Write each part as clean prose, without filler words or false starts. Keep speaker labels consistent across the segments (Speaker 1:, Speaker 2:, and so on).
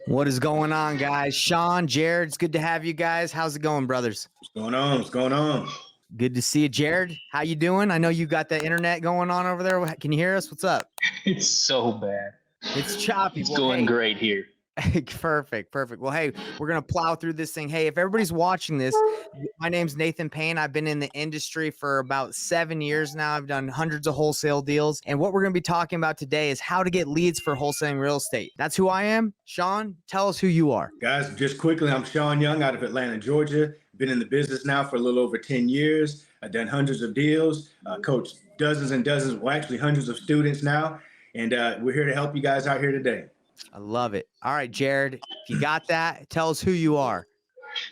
Speaker 1: What is going on, guys? Sean, Jared, it's good to have you guys. How's it going, brothers?
Speaker 2: What's going on? What's going on?
Speaker 1: Good to see you, Jared. How you doing? I know you got the internet going on over there. Can you hear us? What's up?
Speaker 3: It's so bad.
Speaker 1: It's choppy.
Speaker 3: It's
Speaker 1: Well,
Speaker 3: going
Speaker 1: hey,
Speaker 3: great here.
Speaker 1: Perfect. Well, hey, we're going to plow through this thing. Hey, if everybody's watching this, my name's Nathan Payne. I've been in the industry for about 7 years now. I've done hundreds of wholesale deals. And what we're going to be talking about today is how to get leads for wholesaling real estate. That's who I am. Sean, tell us who you are.
Speaker 2: Guys, just quickly, I'm Sean Young out of Atlanta, Georgia. Been in the business now for a little over 10 years. I've done hundreds of deals, coached dozens and dozens, well, actually hundreds of students now. And we're here to help you guys out here today.
Speaker 1: I love it. All right, Jared, if you got that, tell us who you are.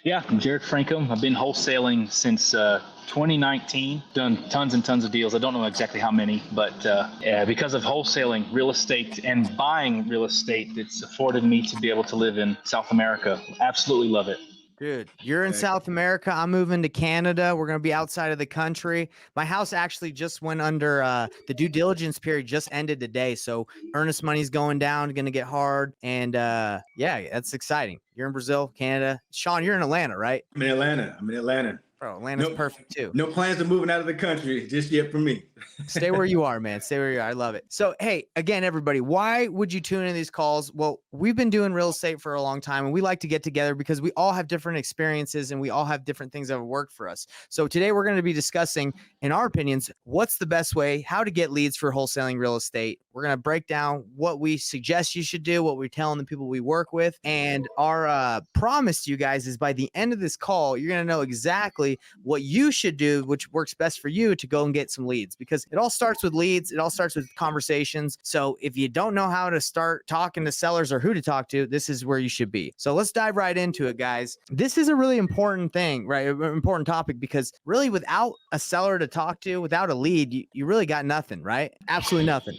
Speaker 3: Yeah, I'm Jared Frankham. I've been wholesaling since 2019, done tons and tons of deals. I don't know exactly how many, but because of wholesaling real estate and buying real estate, it's afforded me to be able to live in South America. Absolutely love it.
Speaker 1: Dude, you're in South America. I'm moving to Canada. We're going to be outside of the country. My house actually just went under the due diligence period just ended today. So earnest money's going down, going to get hard. And yeah, that's exciting. You're in Brazil, Canada. Sean, you're in Atlanta, right?
Speaker 2: I'm in Atlanta.
Speaker 1: Bro, Atlanta's perfect too.
Speaker 2: No plans of moving out of the country just yet for me.
Speaker 1: Stay where you are, man. Stay where you are. I love it. So, hey, again, everybody, why would you tune in these calls? Well, we've been doing real estate for a long time, and we like to get together because we all have different experiences and we all have different things that have worked for us. So today we're going to be discussing, in our opinions, what's the best way, how to get leads for wholesaling real estate. We're going to break down what we suggest you should do, what we're telling the people we work with. And our promise to you guys is by the end of this call, you're going to know exactly what you should do, which works best for you to go and get some leads, because it all starts with leads. It all starts with conversations. So if you don't know how to start talking to sellers or who to talk to, this is where you should be. So let's dive right into it, guys. This is a really important thing, right? An important topic, because really without a seller to talk to, without a lead, you really got nothing, right? Absolutely nothing.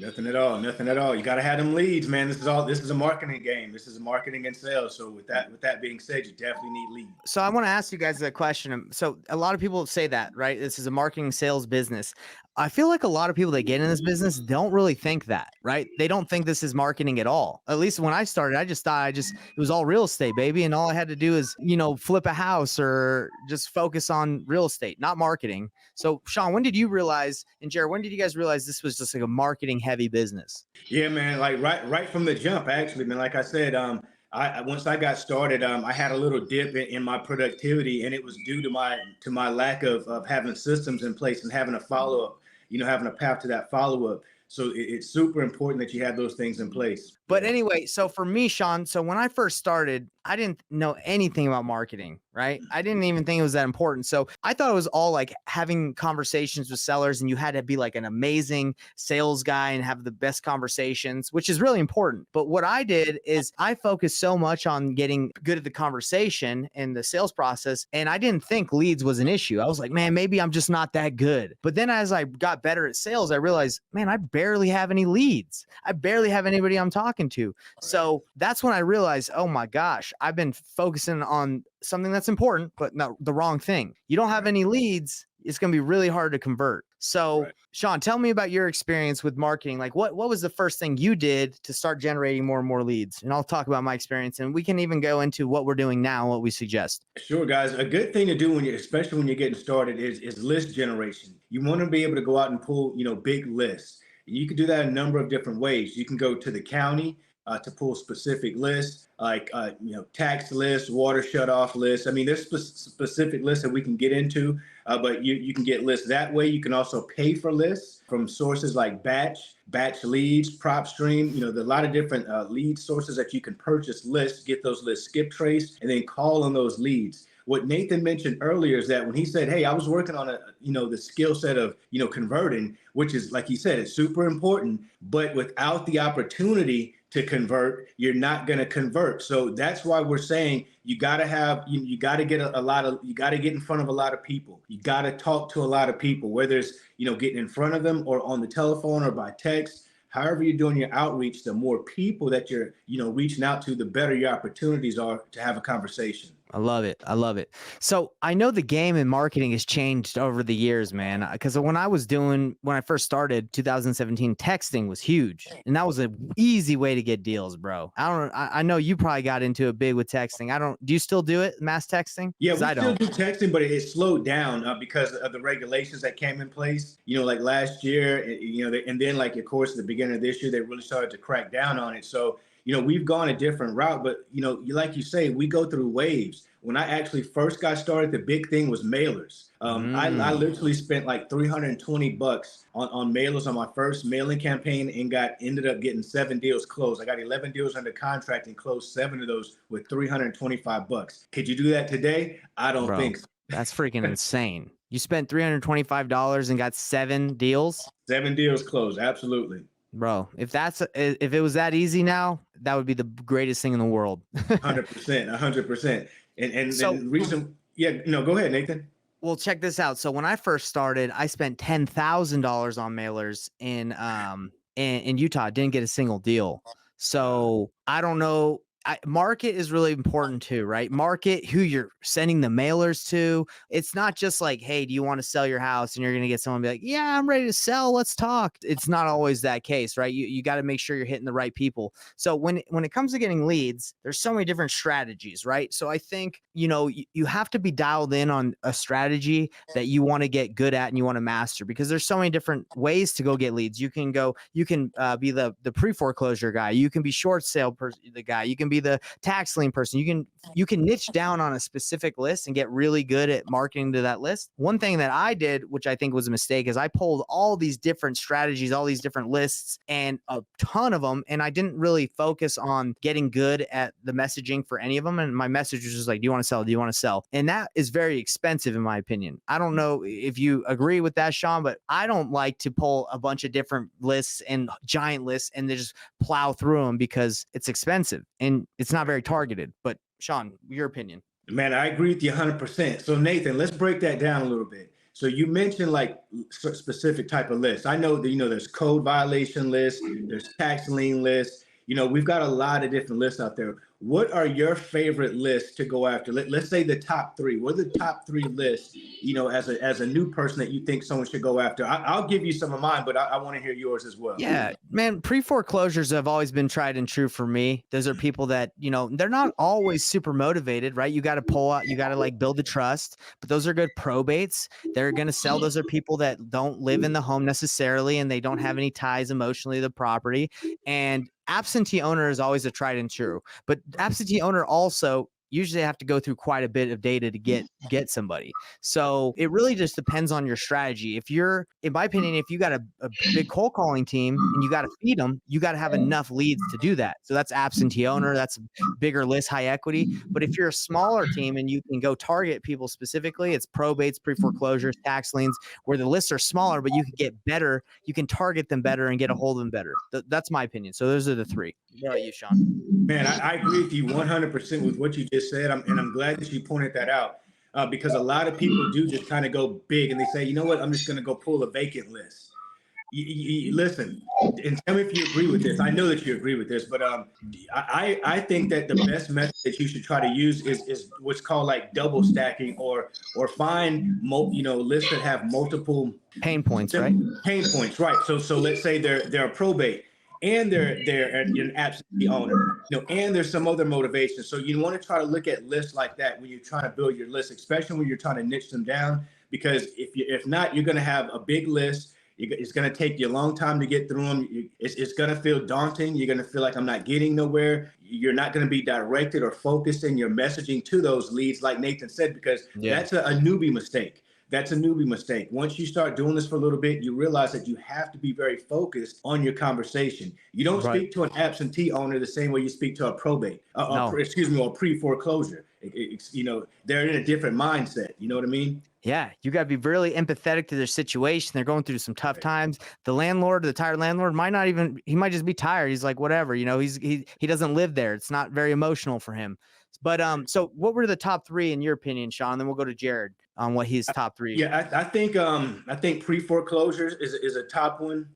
Speaker 2: Nothing at all. You got to have them leads, man. This is a marketing game. This is a marketing and sales. So with that being said, you definitely need leads.
Speaker 1: So I want to ask you guys a question. So a lot of people say that, right? This is a marketing sales business. I feel like a lot of people that get in this business don't really think that, right? They don't think this is marketing at all. At least when I started, I just thought it was all real estate, baby. And all I had to do is, flip a house or just focus on real estate, not marketing. So Sean, when did you realize, and Jared, when did you guys realize this was just like a marketing heavy business?
Speaker 2: Yeah, man. Like right from the jump, actually, man. Like I said, once I got started, I had a little dip in my productivity, and it was due to my lack of having systems in place and having a follow-up, having a path to that follow-up. So it's super important that you have those things in place.
Speaker 1: But anyway, so for me, Sean, so when I first started, I didn't know anything about marketing, right? I didn't even think it was that important. So I thought it was all like having conversations with sellers, and you had to be like an amazing sales guy and have the best conversations, which is really important. But what I did is I focused so much on getting good at the conversation and the sales process, and I didn't think leads was an issue. I was like, man, maybe I'm just not that good. But then as I got better at sales, I realized, man, I barely have any leads. I barely have anybody I'm talking to. So that's when I realized, oh my gosh, I've been focusing on something that's important, but not the wrong thing. You don't have any leads, it's going to be really hard to convert. So Sean, tell me about your experience with marketing. Like what was the first thing you did to start generating more and more leads? And I'll talk about my experience, and we can even go into what we're doing now, what we suggest.
Speaker 2: Sure, guys. A good thing to do especially when you're getting started is list generation. You want to be able to go out and pull, big lists. You can do that a number of different ways. You can go to the county to pull specific lists, like tax lists, water shutoff lists. I mean, there's specific lists that we can get into, but you can get lists that way. You can also pay for lists from sources like Batch Leads, PropStream. There are a lot of different lead sources that you can purchase lists, get those lists skip traced, and then call on those leads. What Nathan mentioned earlier is that when he said, hey, I was working on the skill set of, converting, which is, like he said, it's super important, but without the opportunity to convert, you're not going to convert. So that's why we're saying you got to have, you got to get you got to get in front of a lot of people. You got to talk to a lot of people, whether it's, getting in front of them or on the telephone or by text. However you're doing your outreach, the more people that you're, reaching out to, the better your opportunities are to have a conversation.
Speaker 1: I love it. I love it. So I know the game in marketing has changed over the years, man. Because when I first started 2017, texting was huge, and that was an easy way to get deals, bro. I know you probably got into it big with texting. Do you still do it, mass texting?
Speaker 2: Yeah,
Speaker 1: 'Cause
Speaker 2: we
Speaker 1: I
Speaker 2: still
Speaker 1: don't.
Speaker 2: do texting, but it slowed down because of the regulations that came in place. Like last year, and then like of course at the beginning of this year, they really started to crack down on it. So we've gone a different route, but like you say, we go through waves. When I actually first got started, the big thing was mailers. I
Speaker 1: Mm,
Speaker 2: literally spent like $320 on mailers on my first mailing campaign and ended up getting 7 deals closed. I got 11 deals under contract and closed 7 of those with $325. Could you do that today? I don't
Speaker 1: bro,
Speaker 2: think so.
Speaker 1: that's freaking insane. You spent $325 and got 7 deals?
Speaker 2: 7 deals closed. Absolutely.
Speaker 1: Bro, if it was that easy now, that would be the greatest thing in the world.
Speaker 2: 100%. 100%. And
Speaker 1: So,
Speaker 2: the reason, yeah, no, go ahead, Nathan.
Speaker 1: well, check this out. So when I first started, I spent $10,000 on mailers in Utah. Didn't get a single deal.
Speaker 2: Wow.
Speaker 1: So I don't know. Market is really important too, right? Market who you're sending the mailers to. It's not just like, hey, do you want to sell your house? And you're going to get someone be like, yeah, I'm ready to sell. Let's talk. It's not always that case, right? You got to make sure you're hitting the right people. So when it comes to getting leads, there's so many different strategies, right? So I think, you have to be dialed in on a strategy that you want to get good at and you want to master, because there's so many different ways to go get leads. You can be the pre-foreclosure guy. You can be short sale the guy. You can be the tax lien person. You can niche down on a specific list and get really good at marketing to that list. One thing that I did, which I think was a mistake, is I pulled all these different strategies, all these different lists, and a ton of them, and I didn't really focus on getting good at the messaging for any of them. And my message was just like, do you want to sell? Do you want to sell? And that is very expensive in my opinion. I don't know if you agree with that, Sean, but I don't like to pull a bunch of different lists and giant lists and then just plow through them, because it's expensive and it's not very targeted. But Sean, your opinion?
Speaker 2: Man, I agree with you 100%. So Nathan, let's break that down a little bit. So you mentioned like specific type of lists. I know that, there's code violation lists, there's tax lien lists. We've got a lot of different lists out there. What are your favorite lists to go after? Let's say the top three. What are the top three lists, as a new person that you think someone should go after? I'll give you some of mine, but I want to hear yours as well.
Speaker 1: Yeah, man, pre-foreclosures have always been tried and true for me. Those are people that, they're not always super motivated, right? You got to pull out, you got to like build the trust, but those are good probates. They're going to sell. Those are people that don't live in the home necessarily, and they don't have any ties emotionally to the property. And absentee owner is always a tried and true, but absentee owner also usually have to go through quite a bit of data to get somebody. So it really just depends on your strategy. If you're, in my opinion, if you got a big cold calling team and you got to feed them, you got to have enough leads to do that. So that's absentee owner, that's bigger list, high equity. But if you're a smaller team and you can go target people specifically, it's probates, pre-foreclosures, tax liens, where the lists are smaller, but you can get better, you can target them better and get a hold of them better. That's my opinion. So those are the three. What about you, Sean?
Speaker 2: Man, I agree with you 100% with what you just said. I'm glad that you pointed that out because a lot of people do just kind of go big and they say, you know what, I'm just going to go pull a vacant list. Listen, and tell me if you agree with this. I know that you agree with this, but I think that the best method that you should try to use is what's called like double stacking or find lists that have multiple
Speaker 1: pain points, right?
Speaker 2: Pain points, right? So let's say they're a probate and they're an absentee owner, and there's some other motivation. So you want to try to look at lists like that when you're trying to build your list, especially when you're trying to niche them down. Because if not, you're going to have a big list. It's going to take you a long time to get through them. It's going to feel daunting. You're going to feel like I'm not getting nowhere. You're not going to be directed or focused in your messaging to those leads, like Nathan said, because that's a newbie mistake. That's a newbie mistake. Once you start doing this for a little bit, you realize that you have to be very focused on your conversation. You don't speak to an absentee owner the same way you speak to a probate, or pre-foreclosure. They're in a different mindset. You know what I mean?
Speaker 1: Yeah, you got to be really empathetic to their situation. They're going through some tough times. The tired landlord he might just be tired. He's like, whatever, he doesn't live there. It's not very emotional for him. But so what were the top three in your opinion, Sean? Then we'll go to Jared on what his top three.
Speaker 2: Yeah, I think pre-foreclosures is a top one.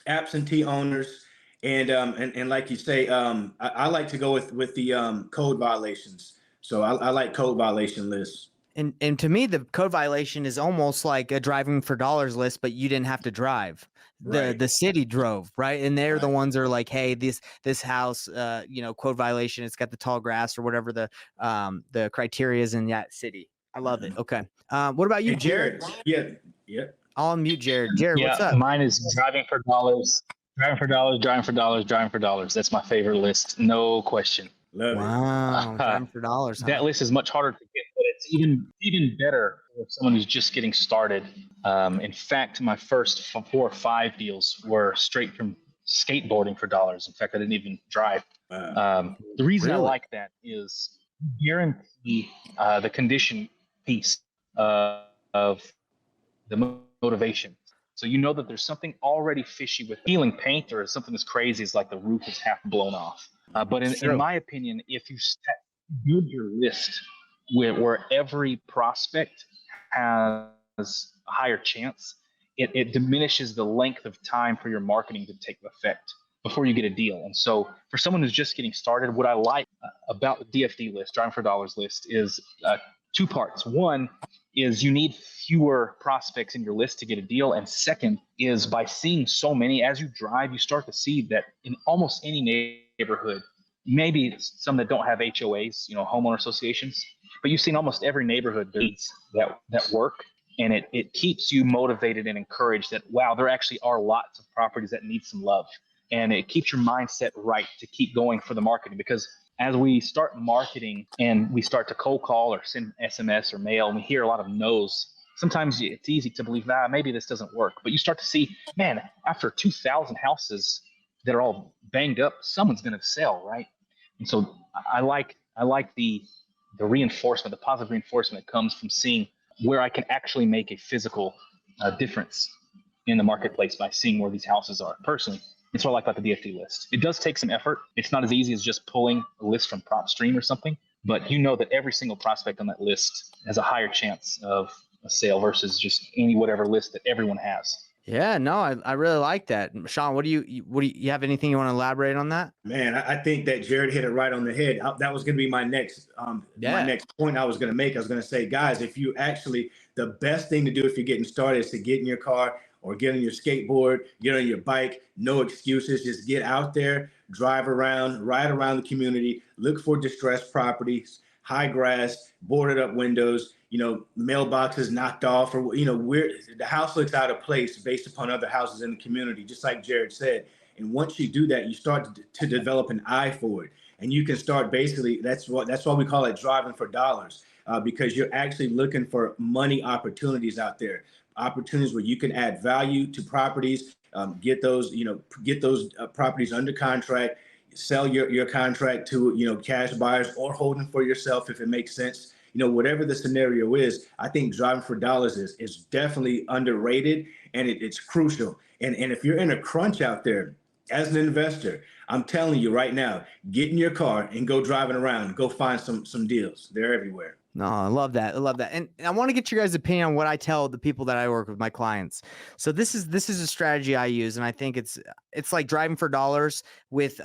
Speaker 2: Absentee owners, and like you say, I like to go with the code violations. So I like code violation lists.
Speaker 1: And to me, the code violation is almost like a driving for dollars list, but you didn't have to drive.
Speaker 2: Right.
Speaker 1: The city drove, right? And they're the
Speaker 2: Right.
Speaker 1: ones that are like, hey, this house, code violation. It's got the tall grass or whatever the criteria is in that city. I love it. Okay. What about you,
Speaker 2: And
Speaker 1: Jared?
Speaker 2: Yeah.
Speaker 1: I'll unmute Jared. Jared, what's
Speaker 3: Yeah,
Speaker 1: up?
Speaker 3: mine is driving for dollars, driving for dollars, driving for dollars, driving for dollars. That's my favorite list, no question.
Speaker 2: Love it.
Speaker 1: Wow, driving for dollars.
Speaker 3: That
Speaker 1: Huh?
Speaker 3: list is much harder to get, but it's even better for someone who's just getting started. In fact, my first 4 or 5 deals were straight from skateboarding for dollars. In fact, I didn't even drive. The reason I
Speaker 1: Really?
Speaker 3: like that is guarantee the condition piece of the motivation. So you know that there's something already fishy with peeling paint, or something as crazy as like the roof is half blown off. But in my opinion, if you build your list where every prospect has a higher chance, it diminishes the length of time for your marketing to take effect before you get a deal. And so for someone who's just getting started, what I like about the DFD list, driving for dollars list, is 2 parts. One is you need fewer prospects in your list to get a deal. And second is, by seeing so many as you drive, you start to see that in almost any neighborhood, maybe some that don't have HOAs, homeowner associations, but you've seen almost every neighborhood needs that work. And it keeps you motivated and encouraged that, wow, there actually are lots of properties that need some love. And it keeps your mindset right to keep going for the marketing, because as we start marketing and we start to cold call or send SMS or mail, and we hear a lot of no's, sometimes it's easy to believe, maybe this doesn't work. But you start to see, man, after 2,000 houses that are all banged up, someone's going to sell, right? And so I like the reinforcement, the positive reinforcement that comes from seeing where I can actually make a physical difference in the marketplace by seeing where these houses are. Personally, that's what I like about the DFD list. It does take some effort. It's not as easy as just pulling a list from PropStream or something, but you know that every single prospect on that list has a higher chance of a sale versus just whatever list that everyone has.
Speaker 1: Yeah, no, I really like that. Sean, what do you have anything you want to elaborate on that?
Speaker 2: Man, I think that Jared hit it right on the head. That was going to be my next point I was going to make. I was going to say, guys, the best thing to do if you're getting started is to get in your car or get on your skateboard, get on your bike, no excuses, just get out there, drive around, ride around the community, look for distressed properties, high grass, boarded up windows, mailboxes knocked off, or, where the house looks out of place based upon other houses in the community, just like Jared said. And once you do that, you start to develop an eye for it. And you can start that's why we call it driving for dollars, because you're actually looking for money opportunities out there, opportunities where you can add value to properties, get those properties under contract, sell your contract to, cash buyers, or hold them for yourself if it makes sense. Whatever the scenario is, I think driving for dollars is definitely underrated, and it's crucial. And if you're in a crunch out there as an investor, I'm telling you right now, get in your car and go driving around, go find some deals. They're everywhere.
Speaker 1: No, I love that. I love that. And I want to get your guys' opinion on what I tell the people that I work with, my clients. So this is a strategy I use, and I think it's like driving for dollars with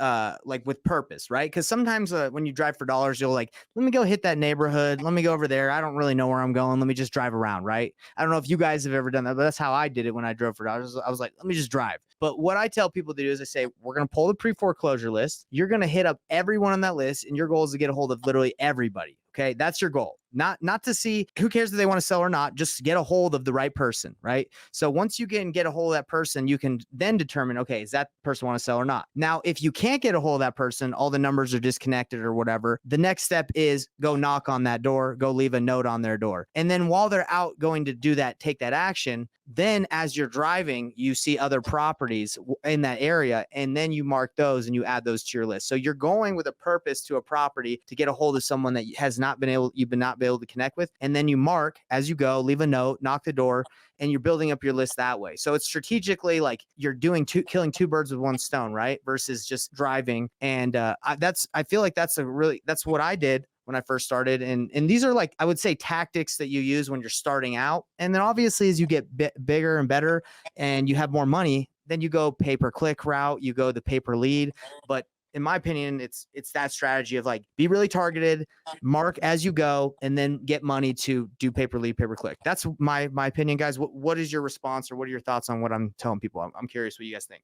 Speaker 1: purpose, right? Because sometimes when you drive for dollars, you'll let me go hit that neighborhood, let me go over there. I don't really know where I'm going. Let me just drive around, right? I don't know if you guys have ever done that, but that's how I did it when I drove for dollars. I was like, let me just drive. But what I tell people to do is I say, we're going to pull the pre-foreclosure list. You're going to hit up everyone on that list, and your goal is to get a hold of literally everybody. Okay, that's your goal. Not to see who cares if they want to sell or not, just get a hold of the right person, right? So once you get a hold of that person, you can then determine, okay, is that person want to sell or not? Now, if you can't get a hold of that person, all the numbers are disconnected or whatever, the next step is go knock on that door, go leave a note on their door. And then while they're out going to do that, take that action, then as you're driving, you see other properties in that area, and then you mark those and you add those to your list. So you're going with a purpose to a property to get a hold of someone that you've not been able to connect with. And then you mark as you go, leave a note, knock the door, and you're building up your list that way. So it's strategically like you're killing 2 birds with 1 stone, right? Versus just driving. And I feel like that's what I did when I first started. And these are I would say tactics that you use when you're starting out. And then obviously as you get bigger and better and you have more money, then you go pay-per-click route, you go the pay-per-lead. But in my opinion, it's that strategy of like, be really targeted, mark as you go, and then get money to do pay-per lead, pay-per-click. That's my opinion, guys. What is your response, or what are your thoughts on what I'm telling people? I'm curious what you guys think.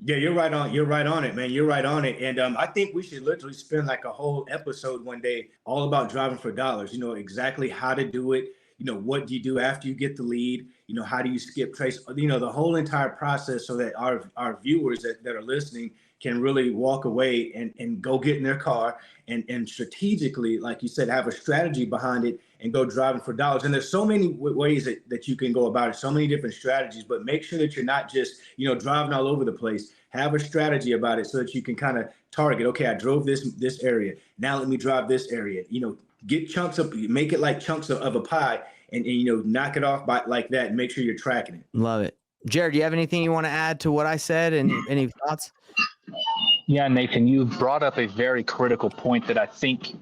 Speaker 2: Yeah, you're right on. You're right on it, man. You're right on it. And I think we should literally spend like a whole episode one day all about driving for dollars. You know exactly how to do it. You know, what do you do after you get the lead? You know, how do you skip trace? You know, the whole entire process, so that our viewers that are listening can really walk away and go get in their car and strategically, like you said, have a strategy behind it and go driving for dollars. And there's so many ways that you can go about it, so many different strategies, but make sure that you're not just, you know, driving all over the place. Have a strategy about it so that you can kind of target, okay, I drove this area. Now let me drive this area. You know, get chunks of, make it like chunks of a pie and you know, knock it off by like that and make sure you're tracking it.
Speaker 1: Love it. Jared, do you have anything you want to add to what I said, and any thoughts?
Speaker 3: Yeah, Nathan, you brought up a very critical point that I think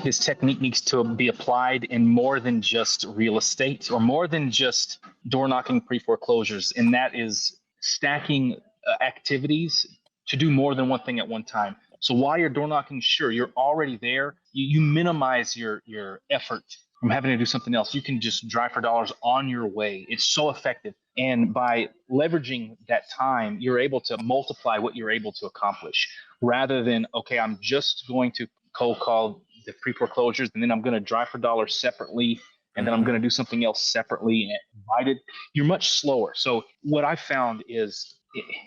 Speaker 3: this technique needs to be applied in more than just real estate, or more than just door knocking pre-foreclosures, and that is stacking activities to do more than one thing at one time. So while you're door knocking, sure, you're already there. You minimize your effort from having to do something else. You can just drive for dollars on your way. It's so effective. And by leveraging that time, you're able to multiply what you're able to accomplish, rather than, okay, I'm just going to cold call the pre-foreclosures, and then I'm going to drive for dollars separately, and then I'm going to do something else separately and divided. You're much slower. So what I found is,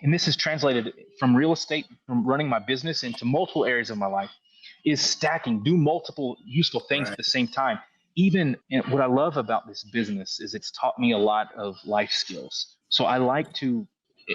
Speaker 3: and this is translated from real estate, from running my business into multiple areas of my life, is stacking, do multiple useful things at the same time. Even, and what I love about this business is it's taught me a lot of life skills. So I like to,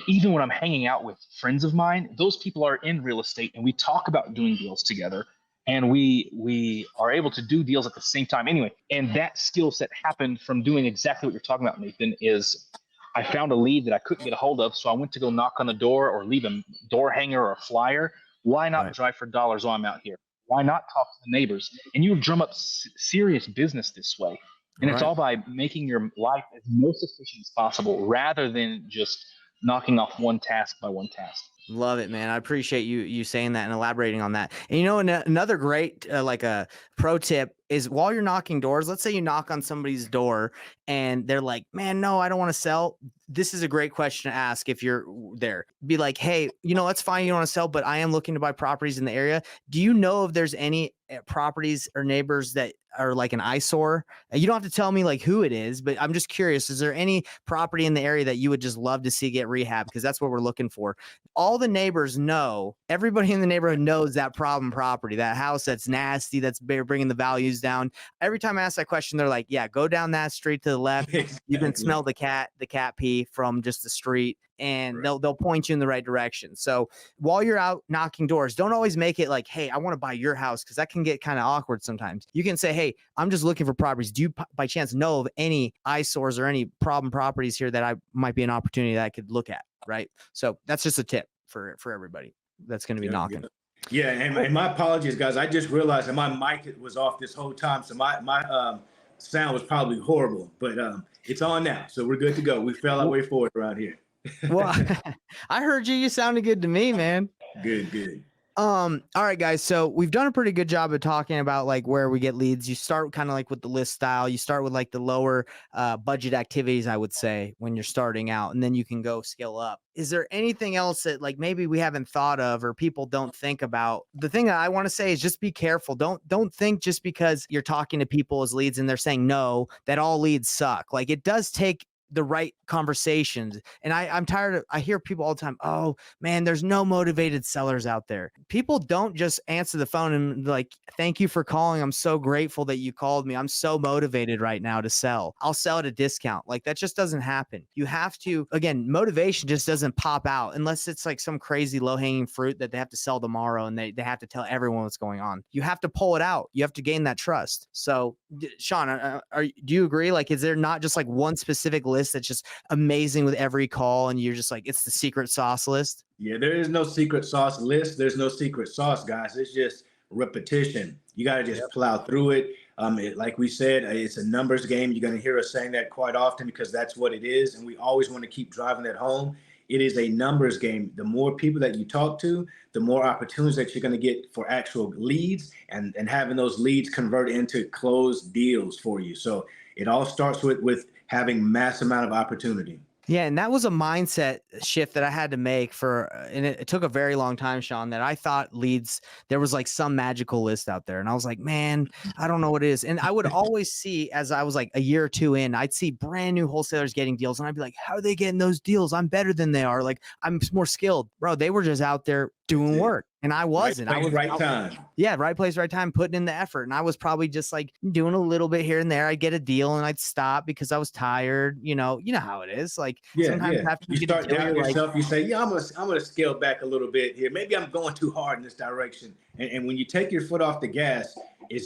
Speaker 3: even when I'm hanging out with friends of mine, those people are in real estate, and we talk about doing deals together, and we are able to do deals at the same time anyway. And that skill set happened from doing exactly what you're talking about, Nathan. Is I found a lead that I couldn't get a hold of, so I went to go knock on the door or leave a door hanger or a flyer. Why not drive for dollars while I'm out here? Why not talk to the neighbors? And you drum up serious business this way. And it's all by making your life as most efficient as possible, rather than just knocking off one task by one task.
Speaker 1: Love it, man. I appreciate you saying that and elaborating on that. And you know, another great like a pro tip is, while you're knocking doors, let's say you knock on somebody's door and they're like, man, no, I don't want to sell. This is a great question to ask if you're there. Be like, hey, you know, that's fine, you don't want to sell, but I am looking to buy properties in the area. Do you know if there's any properties or neighbors that are like an eyesore? You don't have to tell me like who it is, but I'm just curious, is there any property in the area that you would just love to see get rehab? Because that's what we're looking for. All the neighbors know, everybody in the neighborhood knows that problem property, that house that's nasty, that's bringing the values down. Every time I ask that question, they're like, yeah, go down that street to the left. Exactly. You can smell the cat pee from just the street, and they'll point you in the right direction. So while you're out knocking doors, don't always make it like, hey, I want to buy your house, because that can get kind of awkward sometimes. You can say, hey, I'm just looking for properties. Do you by chance know of any eyesores or any problem properties here that I might be an opportunity that I could look at? Right. So that's just a tip for everybody that's going to be knocking.
Speaker 2: Yeah, and my apologies, guys. I just realized that my mic was off this whole time, so my sound was probably horrible, but it's on now, so we're good to go. We fell our way forward around here.
Speaker 1: Well, I heard you. You sounded good to me, man.
Speaker 2: Good.
Speaker 1: All right, guys. So we've done a pretty good job of talking about like where we get leads. You start kind of like with the list style. You start with like the lower budget activities, I would say, when you're starting out, and then you can go scale up. Is there anything else that like maybe we haven't thought of or people don't think about? The thing that I want to say is just be careful. Don't think just because you're talking to people as leads and they're saying no, that all leads suck. Like, it does take the right conversations. And I'm tired of, I hear people all the time, oh man, there's no motivated sellers out there. People don't just answer the phone and like, thank you for calling. I'm so grateful that you called me. I'm so motivated right now to sell. I'll sell at a discount. Like, that just doesn't happen. You have to, again, motivation just doesn't pop out unless it's like some crazy low hanging fruit that they have to sell tomorrow and they have to tell everyone what's going on. You have to pull it out. You have to gain that trust. So Sean, do you agree? Like, is there not just like one specific list that's just amazing with every call and you're just like, it's the secret sauce list?
Speaker 2: Yeah, there is no secret sauce list. There's no secret sauce, guys. It's just repetition. You got to just plow through it. Like we said, it's a numbers game. You're going to hear us saying that quite often because that's what it is. And we always want to keep driving that home. It is a numbers game. The more people that you talk to, the more opportunities that you're going to get for actual leads, and having those leads convert into closed deals for you. So it all starts with having mass amount of opportunity.
Speaker 1: Yeah, and that was a mindset shift that I had to make and it took a very long time, Sean, that I thought leads, there was like some magical list out there. And I was like, man, I don't know what it is. And I would always see, as I was like a year or two in, I'd see brand new wholesalers getting deals. And I'd be like, how are they getting those deals? I'm better than they are. Like, I'm more skilled. Bro, they were just out there doing work. And I wasn't.
Speaker 2: Right place, right time.
Speaker 1: Yeah, right place, right time, putting in the effort. And I was probably just like doing a little bit here and there. I'd get a deal and I'd stop because I was tired. You know how it is. Like sometimes after
Speaker 2: you start doubting yourself, you say, yeah, I'm gonna scale back a little bit here. Maybe I'm going too hard in this direction. And when you take your foot off the gas, it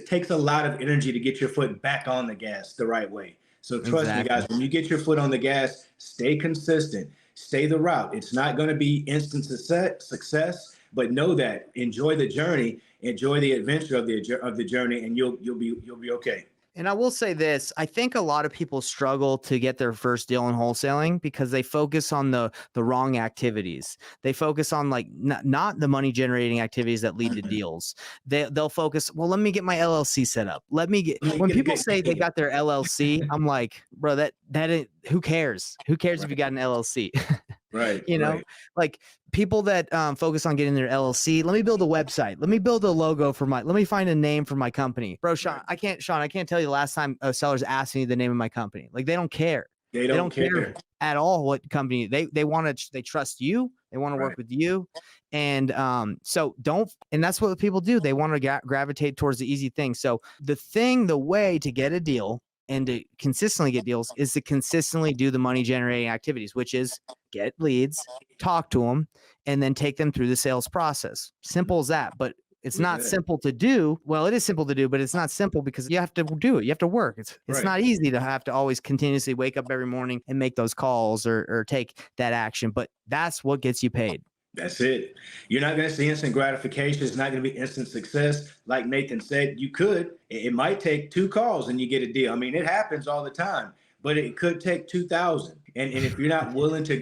Speaker 2: takes a lot of energy to get your foot back on the gas the right way. So trust me, guys, when you get your foot on the gas, stay consistent. Stay the route. It's not going to be instant success, but know that. Enjoy the journey, enjoy the adventure of the journey, and you'll be okay.
Speaker 1: And I will say this, I think a lot of people struggle to get their first deal in wholesaling because they focus on the wrong activities. They focus on like not the money generating activities that lead to deals. They'll focus, well, let me get my LLC set up. When people say they got their LLC, I'm like, bro, who cares? Who cares if you got an LLC?
Speaker 2: Right.
Speaker 1: Like people that focus on getting their LLC, let me build a website. Let me build a logo let me find a name for my company. Bro, Sean, I can't tell you the last time sellers asked me the name of my company. Like they don't care. They don't care at all what company they trust you. They want to work with you. And and that's what people do. They want to gravitate towards the easy thing. So the way to get a deal and to consistently get deals is to consistently do the money generating activities, which is get leads, talk to them, and then take them through the sales process. Simple as that. But it's not simple to do. Well, it is simple to do, but it's not simple because you have to do it. You have to work. It's not easy to have to always continuously wake up every morning and make those calls or take that action. But that's what gets you paid.
Speaker 2: That's it. You're not going to see instant gratification. It's not going to be instant success. Like Nathan said, it might take 2 calls and you get a deal. I mean, it happens all the time, but it could take 2,000. And if you're not willing to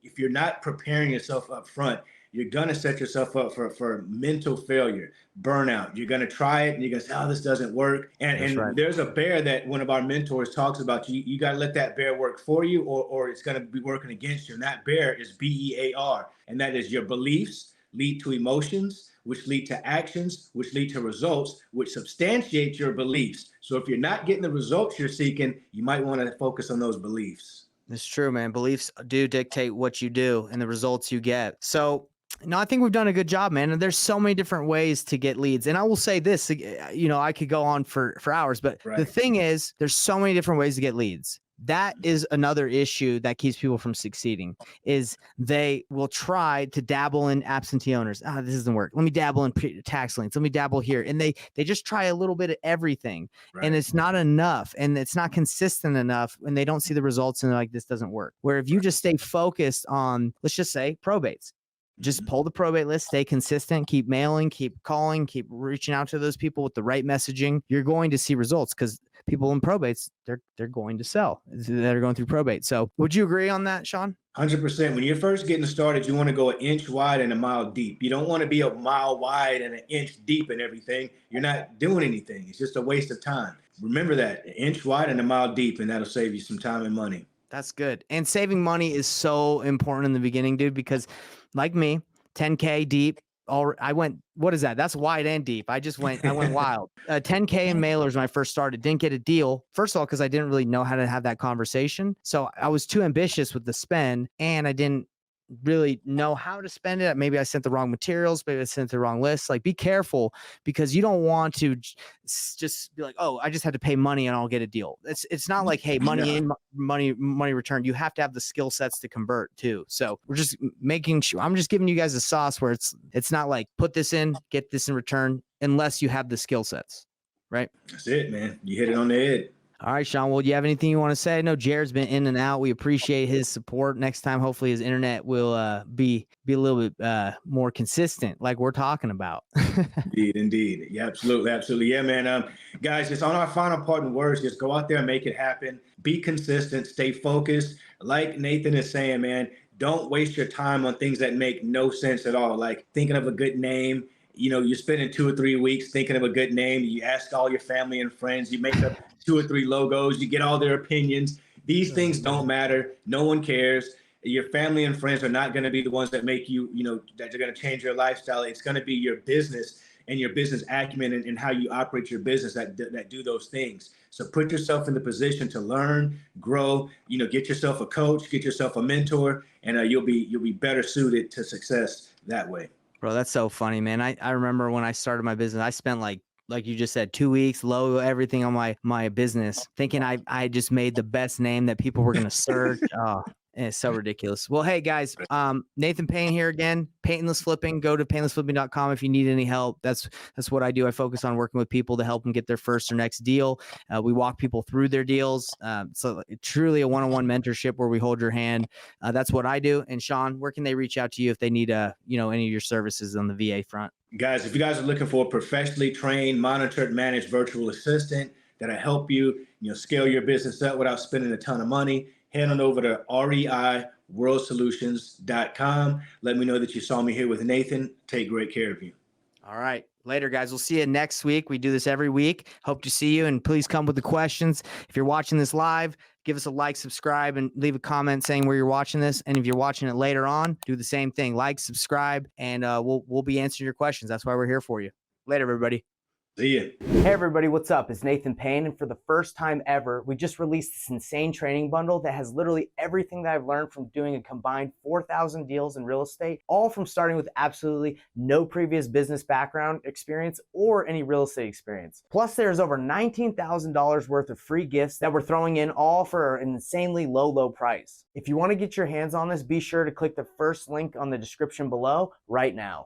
Speaker 2: if you're not preparing yourself up front, you're going to set yourself up for mental failure, burnout. You're going to try it and you're going to say, oh, this doesn't work. And there's a bear that one of our mentors talks about. You got to let that bear work for you or it's going to be working against you. And that bear is BEAR. And that is your beliefs lead to emotions, which lead to actions, which lead to results, which substantiate your beliefs. So if you're not getting the results you're seeking, you might want to focus on those beliefs.
Speaker 1: It's true, man. Beliefs do dictate what you do and the results you get. So no, I think we've done a good job, man. And there's so many different ways to get leads. And I will say this, I could go on for hours, but the thing is, there's so many different ways to get leads. That is another issue that keeps people from succeeding is they will try to dabble in absentee owners. This doesn't work. Let me dabble in tax liens. Let me dabble here. And they just try a little bit of everything and it's not enough and it's not consistent enough when they don't see the results and they're like, this doesn't work. Where if you just stay focused on, let's just say probates, just pull the probate list, stay consistent, keep mailing, keep calling, keep reaching out to those people with the right messaging. You're going to see results because people in probates, they're going to sell. They're going through probate. So would you agree on that, Sean?
Speaker 2: 100%. When you're first getting started, you want to go an inch wide and a mile deep. You don't want to be a mile wide and an inch deep and everything. You're not doing anything. It's just a waste of time. Remember that, an inch wide and a mile deep, and that'll save you some time and money.
Speaker 1: That's good. And saving money is so important in the beginning, dude, because like me, 10K deep. I went, what is that? That's wide and deep. I went wild. 10K in mailers when I first started, didn't get a deal. First of all, because I didn't really know how to have that conversation. So I was too ambitious with the spend and I didn't really know how to spend it. Maybe I sent the wrong materials. Maybe I sent the wrong list. Like be careful because you don't want to just be like, oh, I just had to pay money and I'll get a deal. It's not like, hey, money in, money returned. You have to have the skill sets to convert too. So we're just making sure I'm just giving you guys a sauce where it's not like put this in, get this in return unless you have the skill sets. Right.
Speaker 2: That's it, man. You hit it on the head.
Speaker 1: All right, Sean. Well, do you have anything you want to say? I know Jared's been in and out. We appreciate his support. Next time, hopefully his internet will be a little bit more consistent, like we're talking about.
Speaker 2: Indeed. Yeah, absolutely. Yeah, man. Guys, just on our final parting words, just go out there and make it happen. Be consistent, stay focused. Like Nathan is saying, man, don't waste your time on things that make no sense at all. Like thinking of a good name. You're spending 2 or 3 weeks thinking of a good name. You ask all your family and friends. You make up 2 or 3 logos. You get all their opinions. These things don't matter. No one cares. Your family and friends are not going to be the ones that make you, that are going to change your lifestyle. It's going to be your business and your business acumen and how you operate your business that do those things. So put yourself in the position to learn, grow, get yourself a coach, get yourself a mentor, and you'll be better suited to success that way.
Speaker 1: Bro, that's so funny, man. I remember when I started my business, I spent like you just said, 2 weeks, low everything on my business, thinking I just made the best name that people were going to search. Oh, it's so ridiculous. Well, hey guys, Nathan Payne here again, Paintless Flipping. Go to painlessflipping.com if you need any help. That's what I do. I focus on working with people to help them get their first or next deal. We walk people through their deals. So truly a one-on-one mentorship where we hold your hand. That's what I do. And Sean, where can they reach out to you if they need any of your services on the VA front?
Speaker 2: Guys, if you guys are looking for a professionally trained, monitored, managed virtual assistant that'll help you, scale your business up without spending a ton of money, head on over to reiworldsolutions.com. Let me know that you saw me here with Nathan. Take great care of you.
Speaker 1: All right. Later, guys. We'll see you next week. We do this every week. Hope to see you, and please come with the questions. If you're watching this live, give us a like, subscribe, and leave a comment saying where you're watching this. And if you're watching it later on, do the same thing. Like, subscribe, and we'll be answering your questions. That's why we're here for you. Later, everybody.
Speaker 2: See ya.
Speaker 1: Hey everybody, what's up? It's Nathan Payne, and for the first time ever, we just released this insane training bundle that has literally everything that I've learned from doing a combined 4,000 deals in real estate, all from starting with absolutely no previous business background experience or any real estate experience. Plus, there's over $19,000 worth of free gifts that we're throwing in, all for an insanely low price. If you want to get your hands on this, be sure to click the first link on the description below right now.